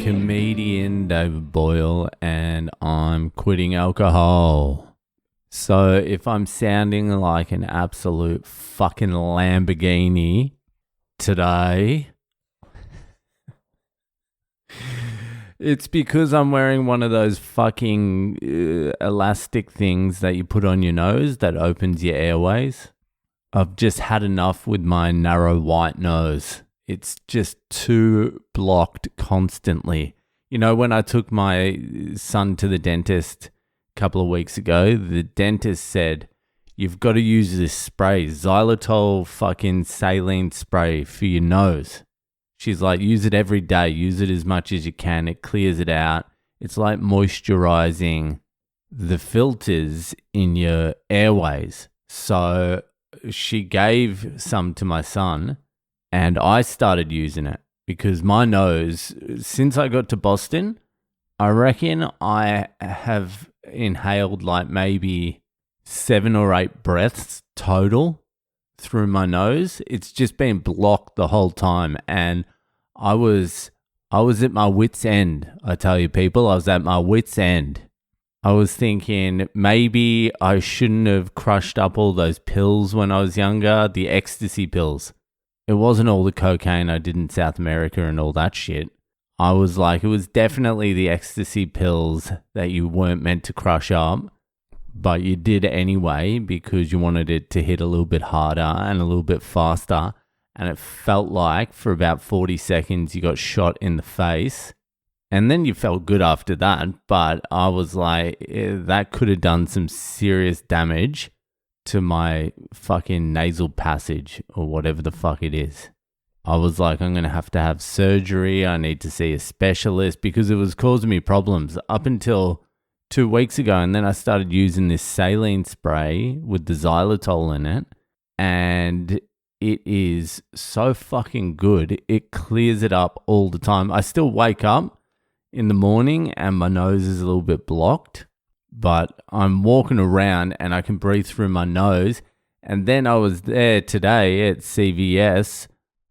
comedian David Boyle, and I'm quitting alcohol. So if I'm sounding like an absolute fucking Lamborghini today, it's because I'm wearing one of those fucking elastic things that you put on your nose that opens your airways. I've just had enough with my narrow white nose. It's just too blocked constantly. You know, when I took my son to the dentist a couple of weeks ago, the dentist said, you've got to use this spray, xylitol fucking saline spray for your nose. She's like, use it every day. Use it as much as you can. It clears it out. It's like moisturizing the filters in your airways. So she gave some to my son, and I started using it because my nose, since I got to Boston, I reckon I have inhaled like maybe 7 or 8 breaths total through my nose. It's just been blocked the whole time, and I was at my wit's end. I tell you, people, I was at my wit's end. I was thinking maybe I shouldn't have crushed up all those pills when I was younger, the ecstasy pills. It wasn't all the cocaine I did in South America and all that shit. I was like, it was definitely the ecstasy pills that you weren't meant to crush up, but you did anyway because you wanted it to hit a little bit harder and a little bit faster. And it felt like for about 40 seconds you got shot in the face. And then you felt good after that. But I was like, that could have done some serious damage to my fucking nasal passage or whatever the fuck it is. I was like, I'm going to have surgery. I need to see a specialist because it was causing me problems up until 2 weeks ago. And then I started using this saline spray with the xylitol in it. And it is so fucking good. It clears it up all the time. I still wake up in the morning and my nose is a little bit blocked, but I'm walking around and I can breathe through my nose. And then I was there today at CVS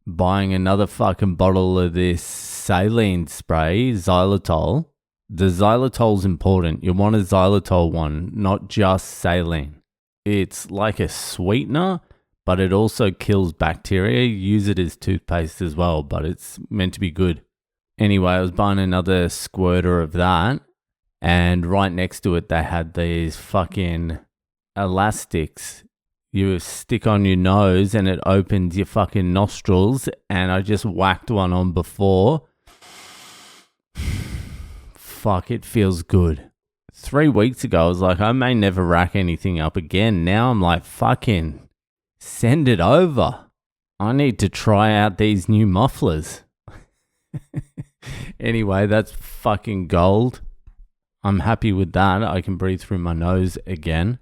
buying another fucking bottle of this saline spray, xylitol. The xylitol's important. You want a xylitol one, not just saline. It's like a sweetener, but it also kills bacteria. You use it as toothpaste as well, but it's meant to be good. Anyway, I was buying another squirter of that, and right next to it, they had these fucking elastics. You stick on your nose and it opens your fucking nostrils, and I just whacked one on before. Fuck, it feels good. 3 weeks ago, I was like, I may never rack anything up again. Now I'm like, fucking send it over. I need to try out these new mufflers. Anyway, that's fucking gold. I'm happy with that. I can breathe through my nose again.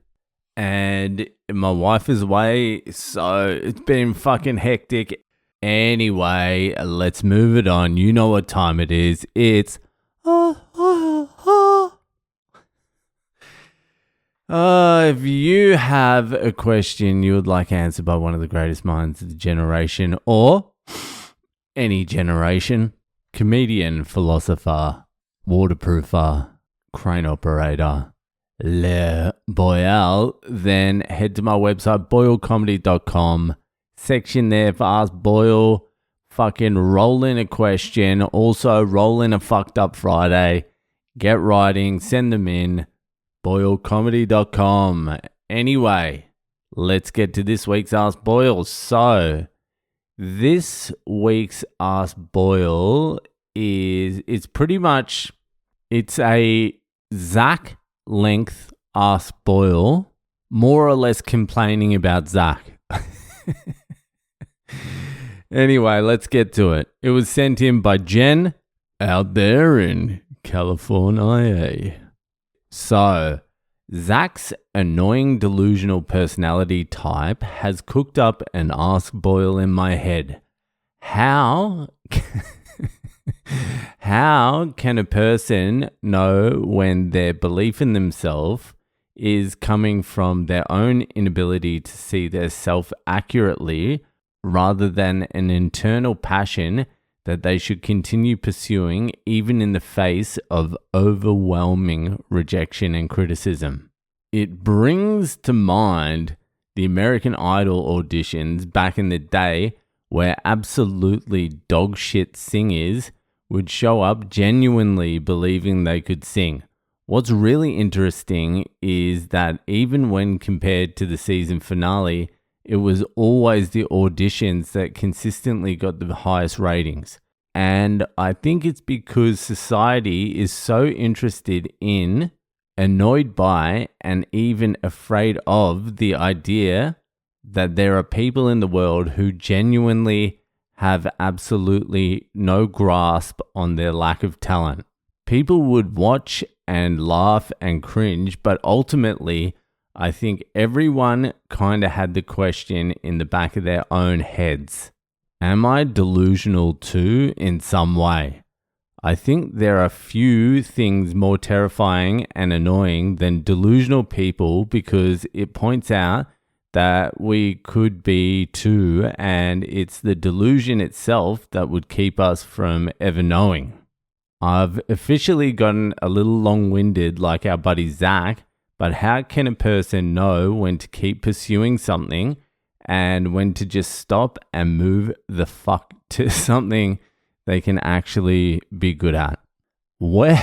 And my wife is away, so it's been fucking hectic. Anyway, let's move it on. You know what time it is. It's if you have a question you would like answered by one of the greatest minds of the generation or any generation, comedian, philosopher, waterproofer, crane operator, Le Boyle, then head to my website, boylecomedy.com. Section there for Ask Boyle. Fucking roll in a question. Also, roll in a fucked up Friday. Get writing. Send them in. boylecomedy.com. Anyway, let's get to this week's Ask Boyle. So, this week's Ask Boyle it's pretty much, it's a Zach length Ask Boyle, more or less complaining about Zach. Anyway, let's get to it. It was sent in by Jen out there in California. So, Zach's annoying delusional personality type has cooked up an Ask Boyle in my head. How can a person know when their belief in themselves is coming from their own inability to see their self accurately rather than an internal passion that they should continue pursuing even in the face of overwhelming rejection and criticism. It brings to mind the American Idol auditions back in the day where absolutely dog shit singers would show up genuinely believing they could sing. What's really interesting is that even when compared to the season finale, it was always the auditions that consistently got the highest ratings. And I think it's because society is so interested in, annoyed by, and even afraid of the idea that there are people in the world who genuinely have absolutely no grasp on their lack of talent. People would watch and laugh and cringe, but ultimately, I think everyone kind of had the question in the back of their own heads. Am I delusional too in some way? I think there are few things more terrifying and annoying than delusional people because it points out that we could be too, and it's the delusion itself that would keep us from ever knowing. I've officially gotten a little long-winded like our buddy Zach, but how can a person know when to keep pursuing something and when to just stop and move the fuck to something they can actually be good at? Well,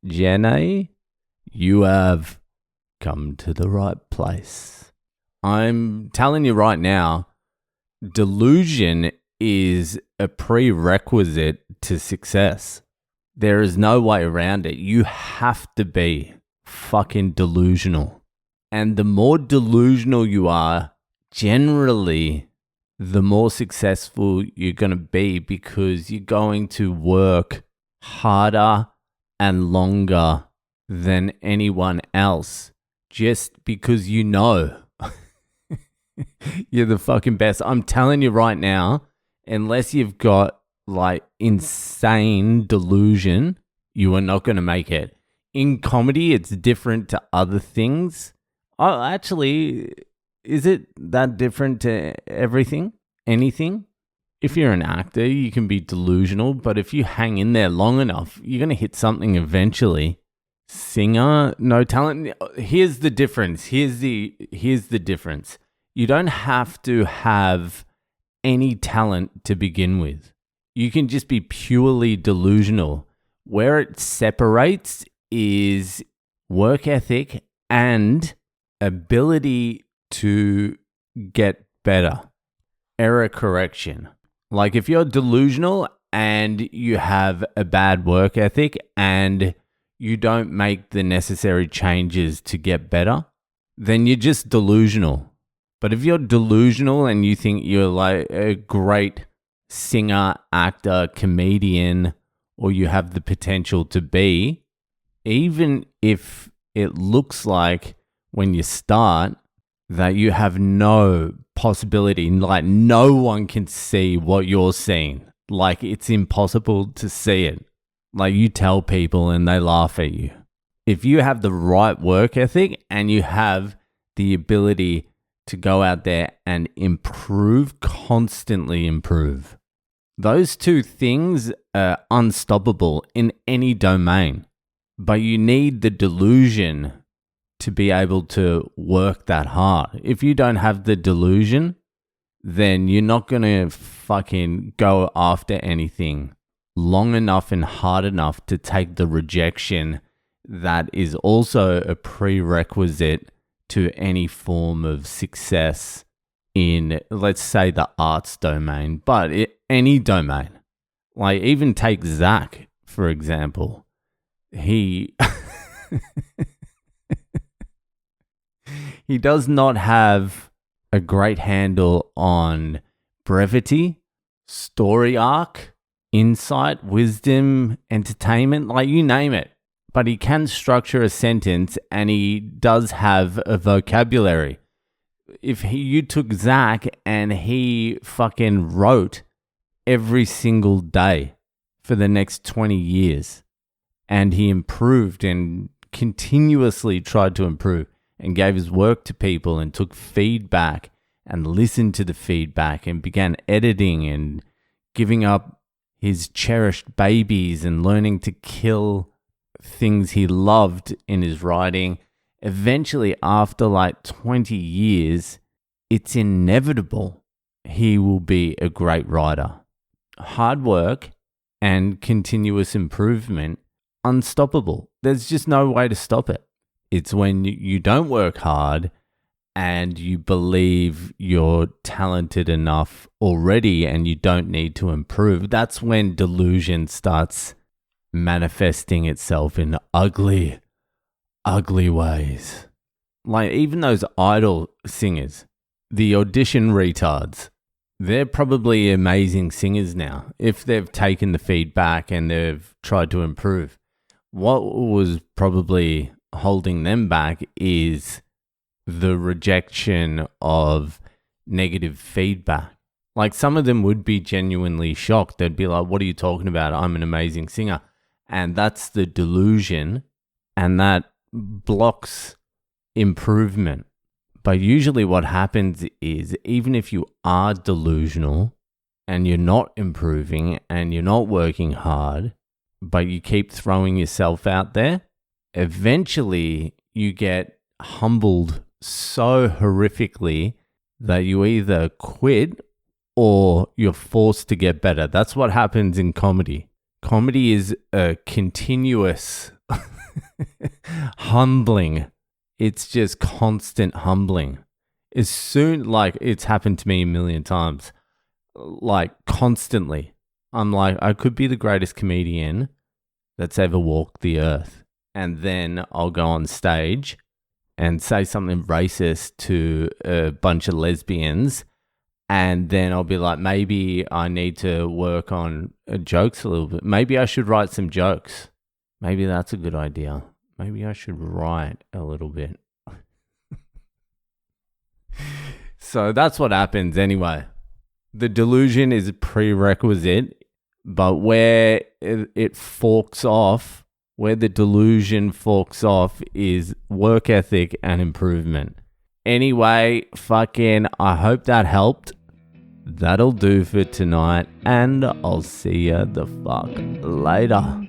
Jenny, you have come to the right place. I'm telling you right now, delusion is a prerequisite to success. There is no way around it. You have to be fucking delusional. And the more delusional you are, generally, the more successful you're going to be because you're going to work harder and longer than anyone else just because you know you're the fucking best. I'm telling you right now, unless you've got like insane delusion, you are not going to make it. In comedy, it's different to other things. Oh, actually, is it that different to everything? Anything? If you're an actor, you can be delusional, but if you hang in there long enough, you're going to hit something eventually. Singer, no talent. Here's the difference. Here's the difference. You don't have to have any talent to begin with. You can just be purely delusional. Where it separates is work ethic and ability to get better. Error correction. Like if you're delusional and you have a bad work ethic and you don't make the necessary changes to get better, then you're just delusional. But if you're delusional and you think you're like a great singer, actor, comedian, or you have the potential to be, even if it looks like when you start that you have no possibility, like no one can see what you're seeing, like it's impossible to see it. Like you tell people and they laugh at you. If you have the right work ethic and you have the ability to go out there and improve, constantly improve, those two things are unstoppable in any domain. But you need the delusion to be able to work that hard. If you don't have the delusion, then you're not going to fucking go after anything long enough and hard enough to take the rejection that is also a prerequisite to any form of success in, let's say, the arts domain, but any domain. Like even take Zach, for example. He he does not have a great handle on brevity, story arc, insight, wisdom, entertainment, like you name it. But he can structure a sentence and he does have a vocabulary. If you took Zach and he fucking wrote every single day for the next 20 years and he improved and continuously tried to improve and gave his work to people and took feedback and listened to the feedback and began editing and giving up his cherished babies and learning to kill things he loved in his writing, eventually, after like 20 years, it's inevitable he will be a great writer. Hard work and continuous improvement, unstoppable. There's just no way to stop it. It's when you don't work hard and you believe you're talented enough already and you don't need to improve. That's when delusion starts manifesting itself in ugly, ugly ways. Like even those idol singers, the audition retards, they're probably amazing singers now if they've taken the feedback and they've tried to improve. What was probably holding them back is the rejection of negative feedback. Like some of them would be genuinely shocked. They'd be like, what are you talking about? I'm an amazing singer. And that's the delusion, and that blocks improvement. But usually what happens is even if you are delusional and you're not improving and you're not working hard, but you keep throwing yourself out there, eventually you get humbled so horrifically that you either quit or you're forced to get better. That's what happens in comedy. Comedy is a continuous humbling. It's just constant humbling. As soon, like it's happened to me a million times, like constantly. I'm like, I could be the greatest comedian that's ever walked the earth. And then I'll go on stage and say something racist to a bunch of lesbians. And then I'll be like, maybe I need to work on jokes a little bit. Maybe I should write some jokes. Maybe that's a good idea. Maybe I should write a little bit. So that's what happens anyway. The delusion is a prerequisite, but where it forks off, where the delusion forks off is work ethic and improvement. Anyway, I hope that helped. That'll do for tonight, and I'll see ya the fuck later.